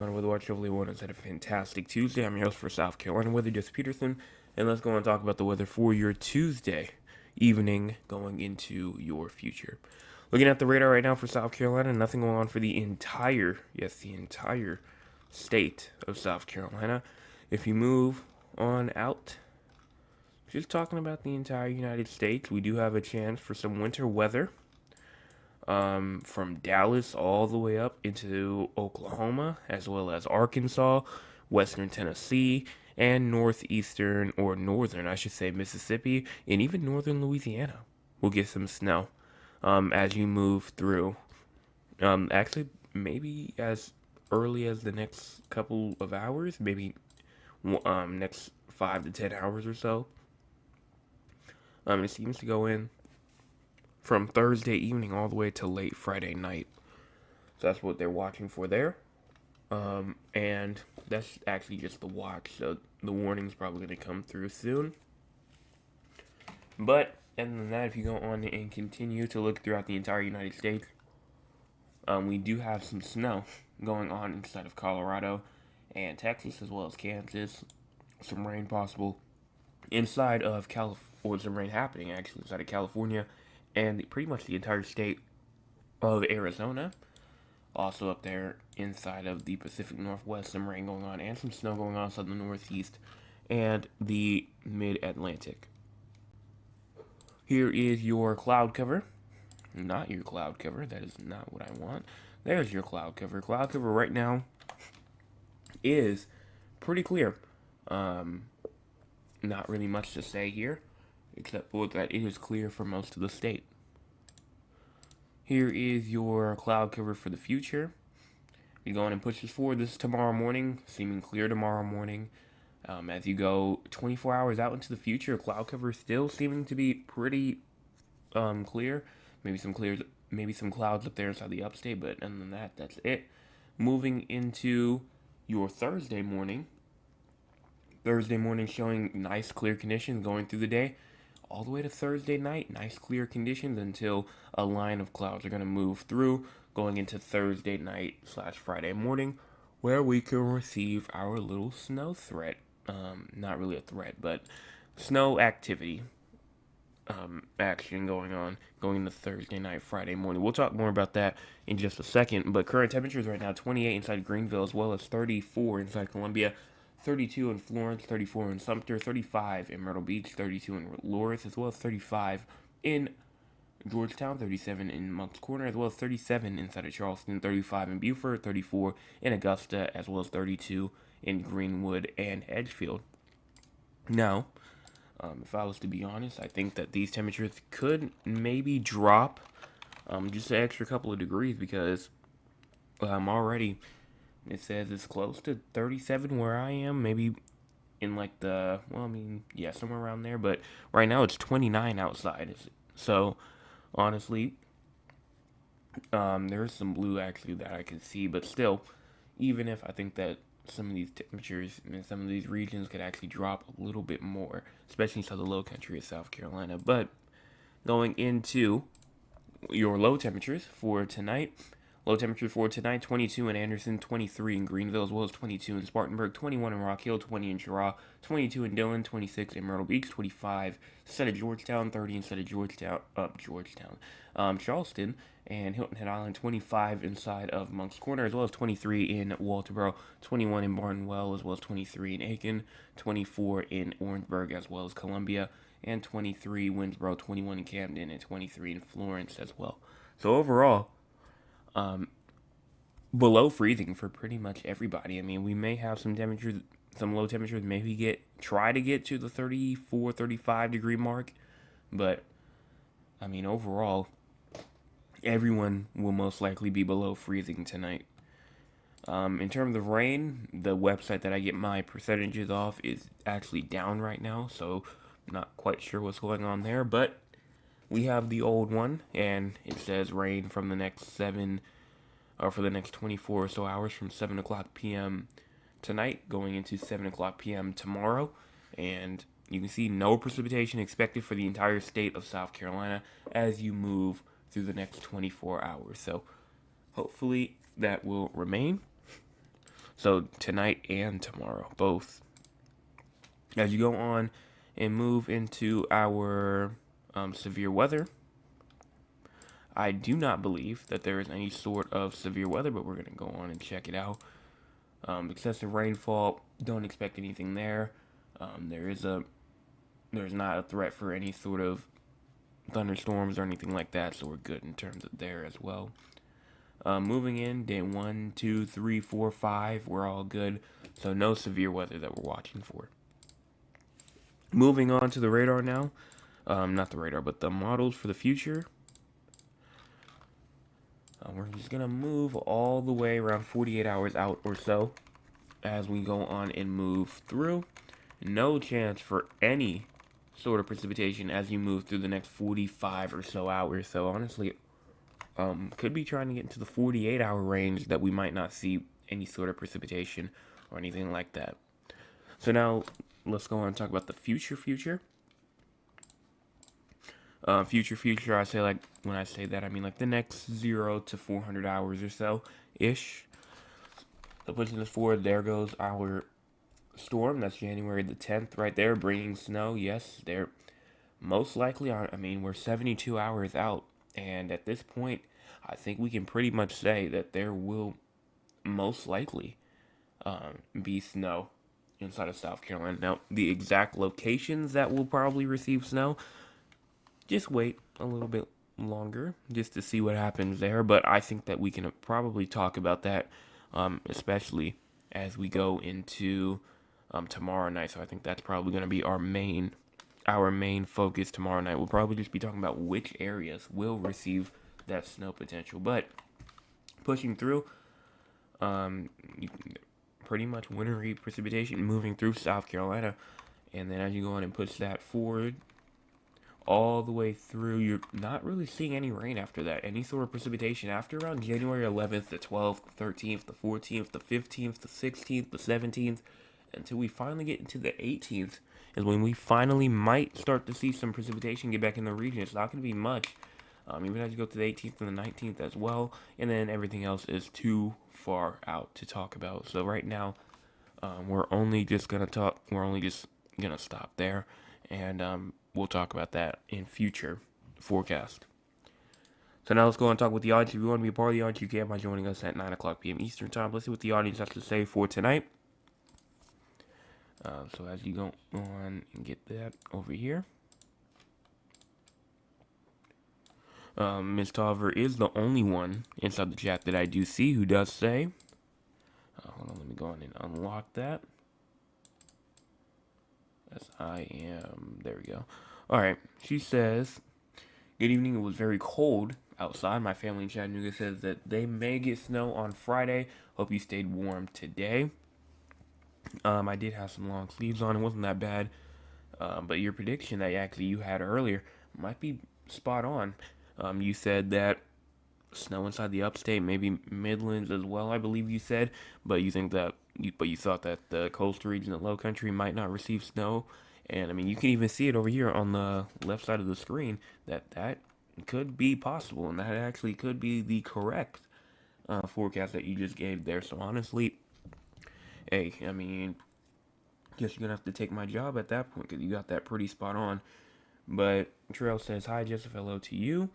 On Weather Watch, hopefully everyone has had a fantastic Tuesday. I'm your host for South Carolina Weather, Jesse Peterson, and let's go and talk about the weather for your Tuesday evening going into your future. Looking at the radar right now for South Carolina, nothing going on for the entire state of South Carolina. If you move on out, just talking about the entire United States, we do have a chance for some winter weather from Dallas all the way up into Oklahoma, as well as Arkansas, Western Tennessee, and northeastern, or northern, I should say, Mississippi, and even northern Louisiana. We'll get some snow as you move through. Actually, maybe as early as the next couple of hours, maybe next 5 to 10 hours or so. It seems to go in from Thursday evening all the way to late Friday night. So that's what they're watching for there. And that's actually just the watch. So the warning's probably going to come through soon. But other than that, if you go on and continue to look throughout the entire United States, we do have some snow going on inside of Colorado and Texas, as well as Kansas. Some rain possible inside of or some rain happening actually inside of California and pretty much the entire state of Arizona. Also up there inside of the Pacific Northwest, some rain going on and some snow going on inside the Northeast and the Mid-Atlantic. Here is your cloud cover. Not your cloud cover. That is not what I want. There's your cloud cover. Cloud cover right now is pretty clear. Not really much to say here, except for that it is clear for most of the state. Here is your cloud cover for the future. You go on and push this forward. This is tomorrow morning, seeming clear tomorrow morning. As you go 24 hours out into the future, cloud cover still seeming to be pretty clear. Maybe some clouds up there inside the upstate, but other than that, that's it. Moving into your Thursday morning. Thursday morning showing nice clear conditions going through the day. All the way to Thursday night, nice clear conditions until a line of clouds are going to move through going into Thursday night / Friday morning, where we can receive our little snow threat. Not really a threat, but snow activity action going into Thursday night, Friday morning. We'll talk more about that in just a second. But current temperatures right now: 28 inside Greenville, as well as 34 inside Columbia, 32 in Florence, 34 in Sumter, 35 in Myrtle Beach, 32 in Loris, as well as 35 in Georgetown, 37 in Moncks Corner, as well as 37 inside of Charleston, 35 in Beaufort, 34 in Augusta, as well as 32 in Greenwood and Edgefield. Now, if I was to be honest, I think that these temperatures could maybe drop just an extra couple of degrees because already it says it's close to 37 where I am, maybe in like yeah, somewhere around there. But right now it's 29 outside. So honestly, there's some blue actually that I can see, but still, even if I think that some of these temperatures in some of these regions could actually drop a little bit more, especially inside the low country of South Carolina. But going into your low temperatures for tonight, low temperature for tonight: 22 in Anderson, 23 in Greenville, as well as 22 in Spartanburg, 21 in Rock Hill, 20 in Cheraw, 22 in Dillon, 26 in Myrtle Beach, 25 instead of Georgetown, 30 instead of Charleston, and Hilton Head Island, 25 inside of Moncks Corner, as well as 23 in Walterboro, 21 in Barnwell, as well as 23 in Aiken, 24 in Orangeburg, as well as Columbia, and 23 Winsboro, 21 in Camden, and 23 in Florence as well. So overall, below freezing for pretty much everybody. I mean, we may have some temperatures, some low temperatures, maybe try to get to the 34, 35 degree mark, but I mean, overall, everyone will most likely be below freezing tonight. In terms of rain, the website that I get my percentages off is actually down right now, so I'm not quite sure what's going on there, but we have the old one, and it says rain from the next for the next 24 or so hours from 7 o'clock p.m. tonight going into 7 o'clock p.m. tomorrow. And you can see no precipitation expected for the entire state of South Carolina as you move through the next 24 hours. So hopefully that will remain. So tonight and tomorrow, both. As you go on and move into our severe weather, I do not believe that there is any sort of severe weather, but we're going to go on and check it out. Excessive rainfall, don't expect anything there. Um, there is a there's not a threat for any sort of thunderstorms or anything like that, so we're good in terms of there as well. Moving in, day 1, 2, 3, 4, 5, we're all good. So no severe weather that we're watching for. Moving on to the radar now. Not the radar, but the models for the future. We're just going to move all the way around 48 hours out or so as we go on and move through. No chance for any sort of precipitation as you move through the next 45 or so hours. So honestly, could be trying to get into the 48-hour range that we might not see any sort of precipitation or anything like that. So now let's go on and talk about the future. Future, I say, like, when I say that, I mean like the next 0 to 400 hours or so ish. So pushing this forward, there goes our storm. That's January the 10th right there, bringing snow. Yes, they're most likely on. I mean, we're 72 hours out, and at this point, I think we can pretty much say that there will most likely be snow inside of South Carolina. Now, the exact locations that will probably receive snow, just wait a little bit longer just to see what happens there. But I think that we can probably talk about that, especially as we go into tomorrow night. So I think that's probably going to be our main focus tomorrow night. We'll probably just be talking about which areas will receive that snow potential. But pushing through, pretty much wintry precipitation moving through South Carolina. And then as you go on and push that forward all the way through, you're not really seeing any rain after that. Any sort of precipitation after around January 11th, the 12th, the 13th, the 14th, the 15th, the 16th, the 17th, until we finally get into the 18th is when we finally might start to see some precipitation get back in the region. It's not going to be much, even as you go to the 18th and the 19th as well, and then everything else is too far out to talk about. So right now, we're only just gonna stop there, and we'll talk about that in future forecast. So now let's go and talk with the audience. If you want to be a part of the audience, you can by joining us at 9 o'clock p.m. Eastern Time. Let's see what the audience has to say for tonight. So as you go on and get that over here. Ms. Tolliver is the only one inside the chat that I do see who does say. Hold on, let me go on and unlock that. As I am. There we go. Alright, she says, good evening, it was very cold outside. My family in Chattanooga says that they may get snow on Friday. Hope you stayed warm today. I did have some long sleeves on. It wasn't that bad. But your prediction that actually you had earlier might be spot on. You said that snow inside the upstate, maybe Midlands as well, I believe you said. But you thought that the coastal region, the low country, might not receive snow. And I mean, you can even see it over here on the left side of the screen that could be possible, and that actually could be the correct forecast that you just gave there. So honestly, hey, I mean, guess you're gonna have to take my job at that point because you got that pretty spot on. But Trail says, hi, Joseph, hello to you.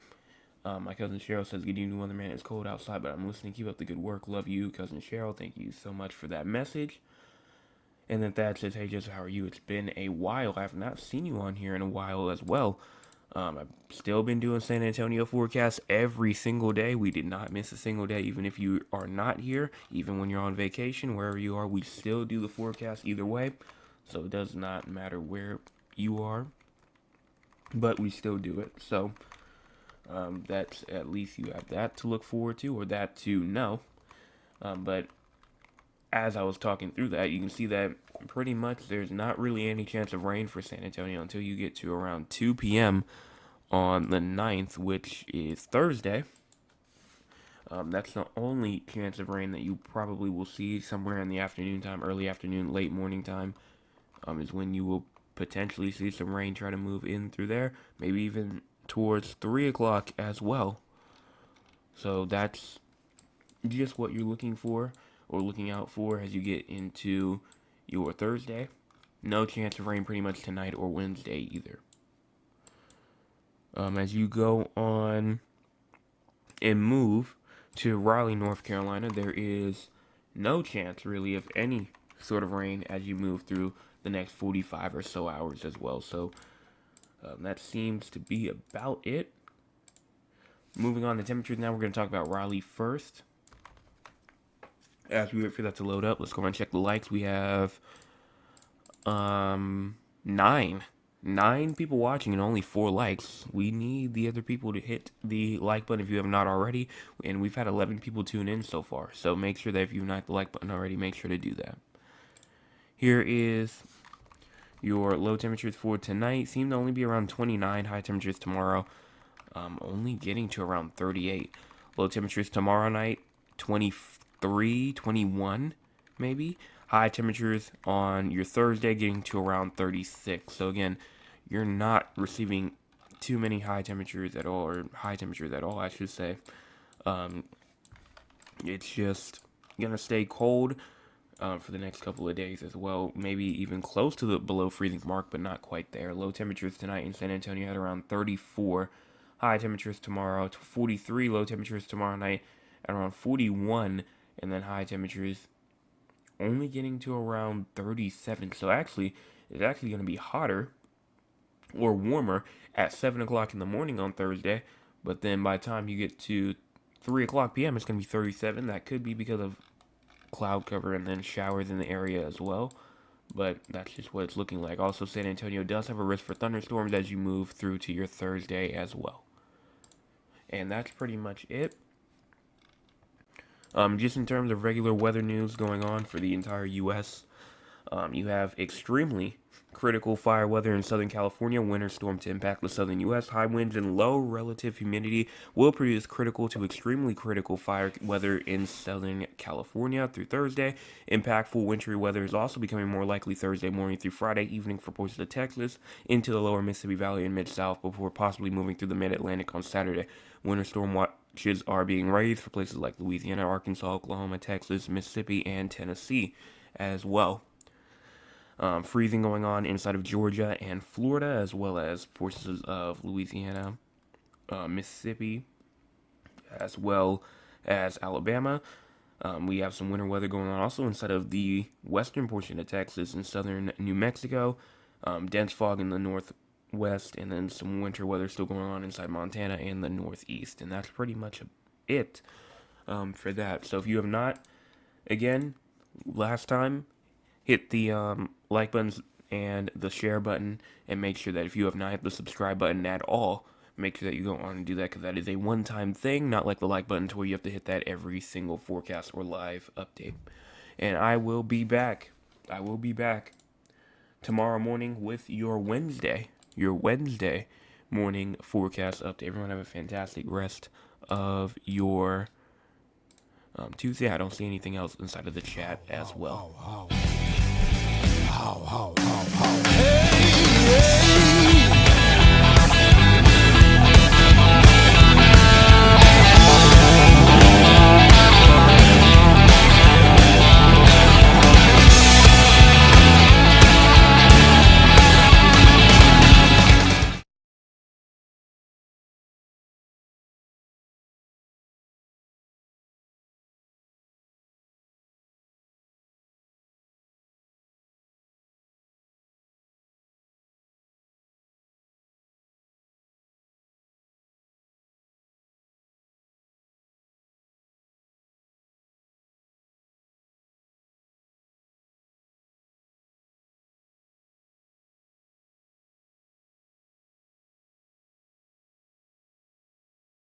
My cousin Cheryl says, good evening, weatherman. It's cold outside, but I'm listening. Keep up the good work. Love you, cousin Cheryl. Thank you so much for that message. And then Thad says, hey, Joseph, how are you? It's been a while. I have not seen you on here in a while as well. I've still been doing San Antonio forecasts every single day. We did not miss a single day, even if you are not here, even when you're on vacation, wherever you are, we still do the forecast either way. So it does not matter where you are, but we still do it. So that's, at least you have that to look forward to, or that to know. But as I was talking through that, you can see that pretty much there's not really any chance of rain for San Antonio until you get to around 2 p.m. on the 9th, which is Thursday. That's the only chance of rain that you probably will see somewhere in the afternoon time, early afternoon, late morning time, is when you will potentially see some rain try to move in through there, maybe even towards 3 o'clock as well. So that's just what you're looking for, or looking out for as you get into your Thursday. No chance of rain pretty much tonight or Wednesday either. As you go on and move to Raleigh, North Carolina, there is no chance really of any sort of rain as you move through the next 45 or so hours as well. So that seems to be about it. Moving on to temperatures now, we're going to talk about Raleigh first. As we wait for that to load up, let's go ahead and check the likes. We have 9 people watching and only 4 likes. We need the other people to hit the like button if you have not already. And we've had 11 people tune in so far. So make sure that if you've not hit the like button already, make sure to do that. Here is your low temperatures for tonight. Seem to only be around 29. High temperatures tomorrow, only getting to around 38. Low temperatures tomorrow night, 23, 21 maybe. High temperatures on your Thursday getting to around 36. So again, you're not receiving too many high temperatures at all, or high temperatures at all, I should say. It's just gonna stay cold for the next couple of days as well. Maybe even close to the below freezing mark, but not quite there. Low temperatures tonight in San Antonio at around 34. High temperatures tomorrow to 43. Low temperatures tomorrow night at around 41, and then high temperatures only getting to around 37. So actually, it's actually going to be hotter or warmer at 7 o'clock in the morning on Thursday. But then by the time you get to 3 o'clock p.m., it's going to be 37. That could be because of cloud cover and then showers in the area as well. But that's just what it's looking like. Also, San Antonio does have a risk for thunderstorms as you move through to your Thursday as well. And that's pretty much it. Just in terms of regular weather news going on for the entire U.S., you have extremely critical fire weather in Southern California. Winter storm to impact the southern U.S. High winds and low relative humidity will produce critical to extremely critical fire weather in Southern California through Thursday. Impactful wintry weather is also becoming more likely Thursday morning through Friday evening for portions of Texas into the lower Mississippi Valley and Mid-South before possibly moving through the Mid-Atlantic on Saturday. Winter storm watches are being raised for places like Louisiana, Arkansas, Oklahoma, Texas, Mississippi, and Tennessee as well. Freezing going on inside of Georgia and Florida, as well as portions of Louisiana, Mississippi, as well as Alabama. We have some winter weather going on also inside of the western portion of Texas and southern New Mexico. Dense fog in the northwest, and then some winter weather still going on inside Montana and the northeast. And that's pretty much it for that. So if you have not, again, last time, hit the like buttons and the share button, and make sure that if you have not hit the subscribe button at all, make sure that you go on and do that, because that is a one-time thing, not like the like button to where you have to hit that every single forecast or live update. And I will be back tomorrow morning with your Wednesday morning forecast update. Everyone have a fantastic rest of your Tuesday. I don't see anything else inside of the chat as well. Hey, yeah.